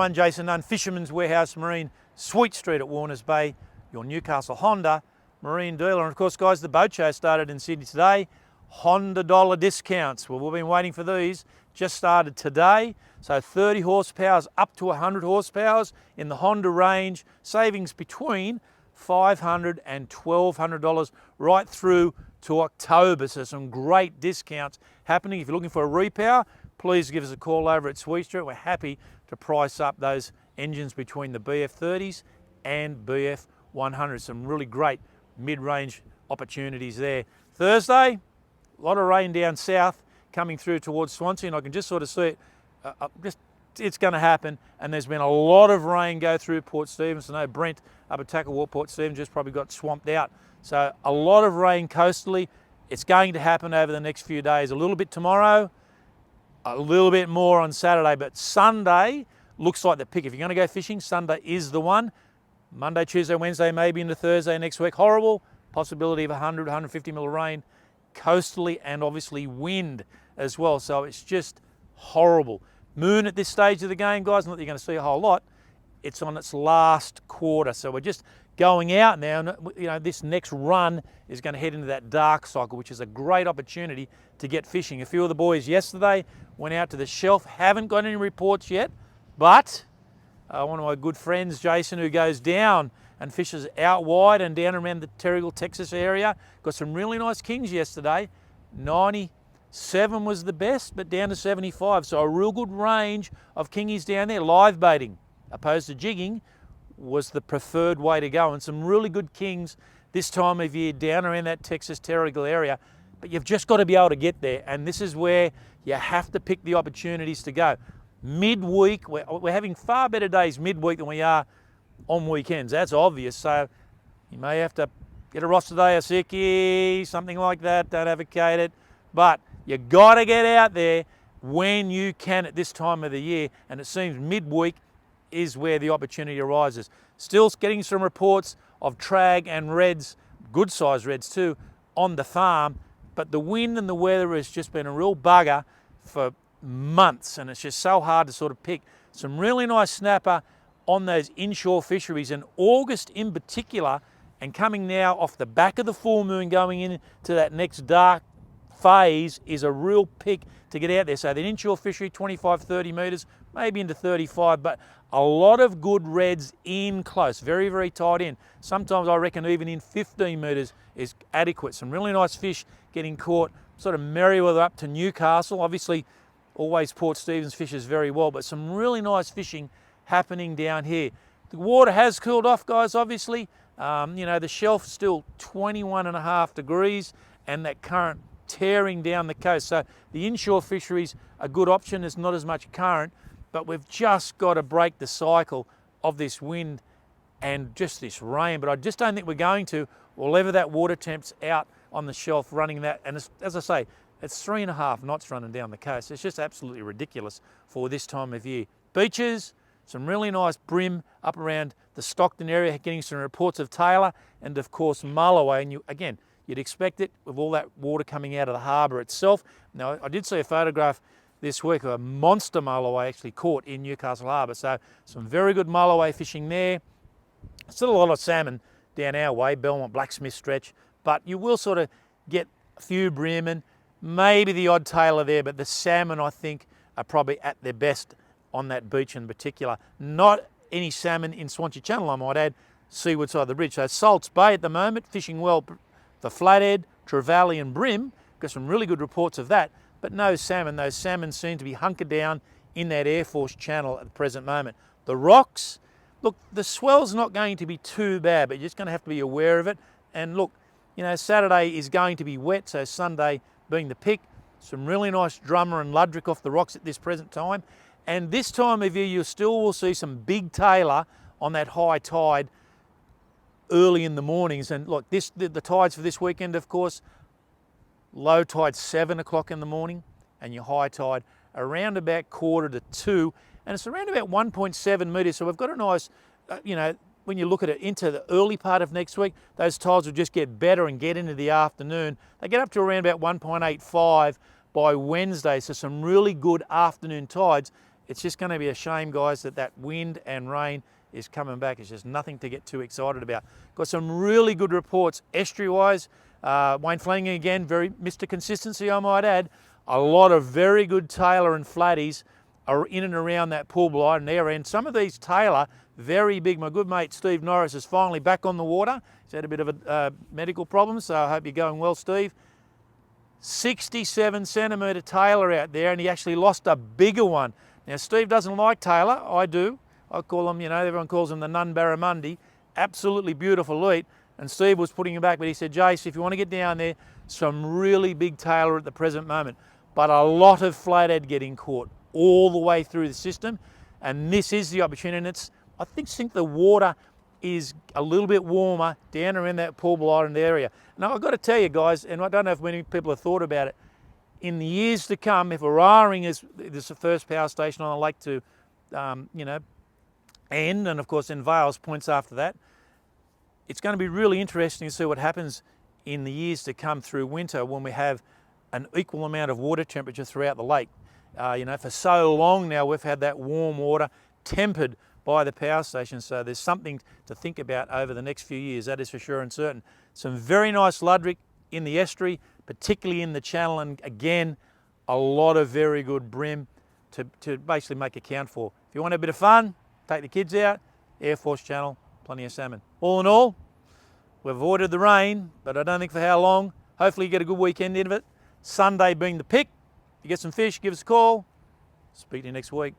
I'm Jason Nunn, Fisherman's Warehouse Marine, Sweet Street at Warners Bay, your Newcastle Honda marine dealer. And of course, guys, the boat show started in Sydney today. Honda dollar discounts. Well, we've been waiting for these. Just started today. So 30 horsepower up to 100 horsepower in the Honda range. Savings between $500 and $1,200 right through to October. So some great discounts happening. If you're looking for a repower, please give us a call over at Sweet Street. We're happy to price up those engines between the BF30s and BF100s. Some really great mid-range opportunities there. Thursday, a lot of rain down south coming through towards Swansea, and I can just sort of see it. It's going to happen, and there's been a lot of rain go through Port Stephens. I know Brent up at Tacklewater, Port Stephens just probably got swamped out. So a lot of rain coastally. It's going to happen over the next few days. A little bit tomorrow, a little bit more on Saturday, but Sunday looks like the pick. If you're going to go fishing, Sunday is the one. Monday, Tuesday, Wednesday, maybe into Thursday next week. Horrible possibility of 100, 150 mil rain coastally, and obviously wind as well. So it's just horrible. Moon at this stage of the game, guys, not that you're going to see a whole lot. It's on its last quarter. So we're just going out now, and you know, this next run is going to head into that dark cycle, which is a great opportunity to get fishing. A few of the boys yesterday went out to the shelf, haven't got any reports yet, but one of my good friends, Jason, who goes down and fishes out wide and down around the Terrigal, Texas area, got some really nice kings yesterday. 97 was the best, but down to 75. So a real good range of kingies down there. Live baiting, opposed to jigging, was the preferred way to go. And some really good kings this time of year down around that Texas Terrigal area. But you've just got to be able to get there. And this is where you have to pick the opportunities to go. Midweek, we're having far better days midweek than we are on weekends. That's obvious. So you may have to get a roster day, a sickie, something like that. Don't advocate it. But you got to get out there when you can at this time of the year. And it seems midweek is where the opportunity arises. Still getting some reports of trag and reds, good sized reds too, on the farm. But the wind and the weather has just been a real bugger for months, and it's just so hard to sort of pick. Some really nice snapper on those inshore fisheries, and August in particular, and coming now off the back of the full moon going into that next dark phase, is a real pick to get out there. So the inshore fishery, 25, 30 metres, maybe into 35, but a lot of good reds in close, very, very tight in. Sometimes I reckon even in 15 metres is adequate. Some really nice fish getting caught, sort of Merriweather up to Newcastle. Obviously, always Port Stephens fishes very well, but some really nice fishing happening down here. The water has cooled off, guys, obviously. You know, the shelf still 21.5 degrees, and that current tearing down the coast. So the inshore fisheries a good option. There's not as much current, but we've just got to break the cycle of this wind and just this rain. But I just don't think we're going to, whenever that water temp's out on the shelf running that. And it's, as I say, it's 3.5 knots running down the coast. It's just absolutely ridiculous for this time of year. Beaches, some really nice brim up around the Stockton area, getting some reports of Taylor, and of course Mulloway. And again, you'd expect it with all that water coming out of the harbour itself. Now, I did see a photograph this week of a monster Mulloway actually caught in Newcastle Harbour. So some very good Mulloway fishing there. Still a lot of salmon down our way, Belmont Blacksmith stretch, but you will sort of get a few brimmen, maybe the odd Taylor there, but the salmon, I think, are probably at their best on that beach in particular. Not any salmon in Swansea Channel, I might add, seaward side of the bridge. So Salts Bay at the moment, fishing well for flathead, trevally and brim. Got some really good reports of that, but no salmon. Those salmon seem to be hunkered down in that Air Force Channel at the present moment. The rocks, look, the swell's not going to be too bad, but you're just going to have to be aware of it. And look, you know, Saturday is going to be wet, so Sunday being the pick. Some really nice drummer and ludrick off the rocks at this present time. And this time of year, you still will see some big Taylor on that high tide early in the mornings. And look, the tides for this weekend, of course, low tide 7 o'clock in the morning, and your high tide around about 1:45, and it's around about 1.7 metres. So we've got a nice, you know, when you look at it into the early part of next week, those tides will just get better and get into the afternoon. They get up to around about 1.85 by Wednesday, so some really good afternoon tides. It's just going to be a shame, guys, that wind and rain is coming back. It's just nothing to get too excited about. Got some really good reports estuary-wise. Wayne Flanagan again, very Mr. Consistency, I might add. A lot of very good Taylor and flatties are in and around that Pool Blighton area. And some of these Taylor, very big. My good mate Steve Norris is finally back on the water. He's had a bit of a medical problem, so I hope you're going well, Steve. 67 centimetre Taylor out there, and he actually lost a bigger one. Now, Steve doesn't like Taylor. I do. I call him, everyone calls him the Nun Barramundi. Absolutely beautiful elite. And Steve was putting him back, but he said, Jace, if you want to get down there, some really big Taylor at the present moment. But a lot of flathead getting caught all the way through the system. And this is the opportunity. And I think the water is a little bit warmer down around that Pool Blighton area. Now, I've got to tell you guys, and I don't know if many people have thought about it, in the years to come, if Eraring is the first power station on the lake to, end, and of course in Vales points after that, it's going to be really interesting to see what happens in the years to come through winter when we have an equal amount of water temperature throughout the lake. For so long now we've had that warm water tempered by the power station, so there's something to think about over the next few years, that is for sure and certain. Some very nice Ludwig in the estuary, particularly in the channel, and again, a lot of very good bream to basically make account for. If you want a bit of fun, take the kids out, Air Force Channel, plenty of salmon. All in all, we've avoided the rain, but I don't think for how long. Hopefully you get a good weekend in of it. Sunday being the pick. If you get some fish, give us a call. Speak to you next week.